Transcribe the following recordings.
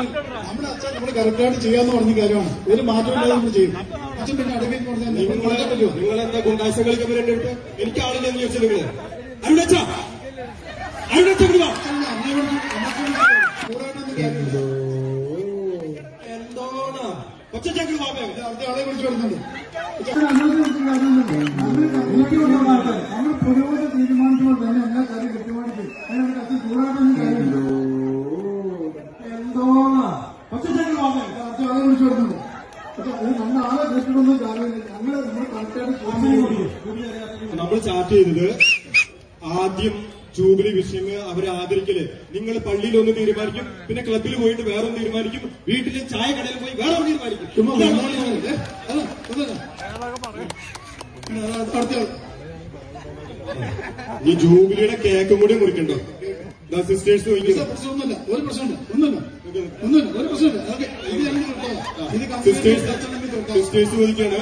നമ്മുടെ അച്ഛൻ നമ്മൾ കറക്റ്റായിട്ട് ചെയ്യാന്ന് പറഞ്ഞ കാര്യമാണ്. ഒരു മാറ്റമില്ലാതെ നമ്മൾ ചെയ്യും. അച്ഛൻ പിന്നെ അടങ്ങി പറഞ്ഞാൽ നിങ്ങളെന്താ ഗുണ്ടാസം കളിക്കാൻ വരേണ്ട അടുത്ത് എനിക്ക് ആളില്ലെന്ന് ചോദിച്ചാൽ നിങ്ങള് അരുണച്ച എന്തോന്നാ കൊച്ചാക്കി ആളെ വിളിച്ചു വരുന്നുണ്ട്. നമ്മൾ പുരോഗതി തീരുമാനിക്കുമ്പോൾ തന്നെ എല്ലാ കാര്യം കൃത്യമായിട്ട് അതിനകത്ത് അച്ഛൻ ചൂടാട്ടൊന്നും കാര്യമില്ല. ആളെ വിളിച്ചു വരുന്നുണ്ട്. നമ്മൾ ആളെ കേട്ടിട്ടൊന്നും കാര്യമില്ല. നമ്മൾ കറക്റ്റായിട്ട് നമ്മൾ ചാറ്റ് ചെയ്തത് ആദ്യം ജൂബിലി വിഷയങ്ങൾ അവരെ ആദരിക്കല്. നിങ്ങൾ പള്ളിയിലൊന്ന് തീരുമാനിക്കും, പിന്നെ ക്ലബിൽ പോയിട്ട് വേറെ തീരുമാനിക്കും, വീട്ടിലെ ചായ കടയിൽ പോയി വേറെ തീരുമാനിക്കും. ഈ ജൂബിലിയുടെ കേക്കും കൂടി മുറിക്കണ്ടോ? സിസ്റ്റേഴ്സ് ഒരു പ്രശ്നമില്ല, ഒരു പ്രശ്നമില്ല. സിസ്റ്റേഴ്സ് ചോദിക്കാണ്.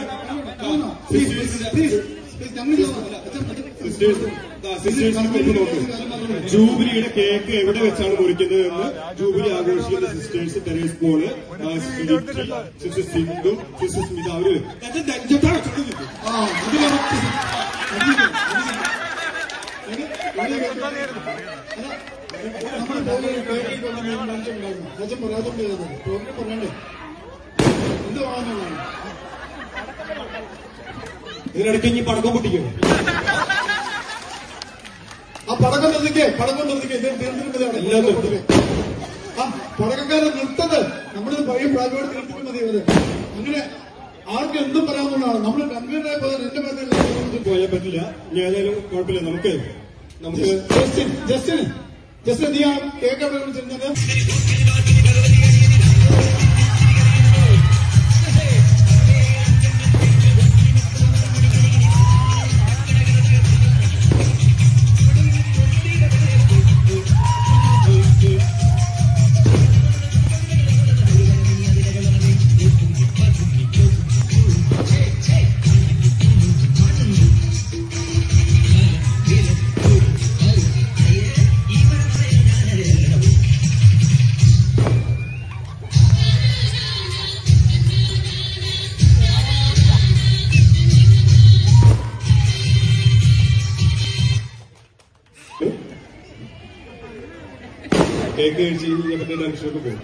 ജൂബിലിയുടെ കേക്ക് എവിടെ വെച്ചാണ് മുറിക്കുന്നത് എന്ന് ജൂബിലി ആഘോഷിക്കുന്ന sisters Terese Paul, sister Sindhu, sister Smitha അവര് അച്ഛൻ പറയാതെ പറയണ്ടേ എന്ത് വാങ്ങാനുള്ളതാണ്. ഇതിനിടയ്ക്ക് ഇനി പടക്കം പൊട്ടിക്കണം. ആ പടക്കം നിർത്തിക്കേ എല്ലാം നിർത്തുക. ആ പടക്കക്കാരെ നിർത്തത് നമ്മുടെ പഴയ പ്രായത്തോട് നിർത്തിക്കാൻ മതി. അവര് അങ്ങനെ ആർക്കും എന്തും പറയാവുന്നതാണ്. നമ്മൾ കൺവീനറായി പോയാൽ എന്റെ പേരിൽ പോയാൽ പറ്റില്ല. ഇനി ഏതായാലും കുഴപ്പമില്ല. നമുക്ക് ജസ്റ്റിന് നീ ആ കേക്ക് അവിടെ വിളിച്ചിരുന്നത് കേക്ക് കഴിച്ച് കഴിഞ്ഞാൽ പറ്റുന്ന ടെൻഷനൊക്കെ പോകും.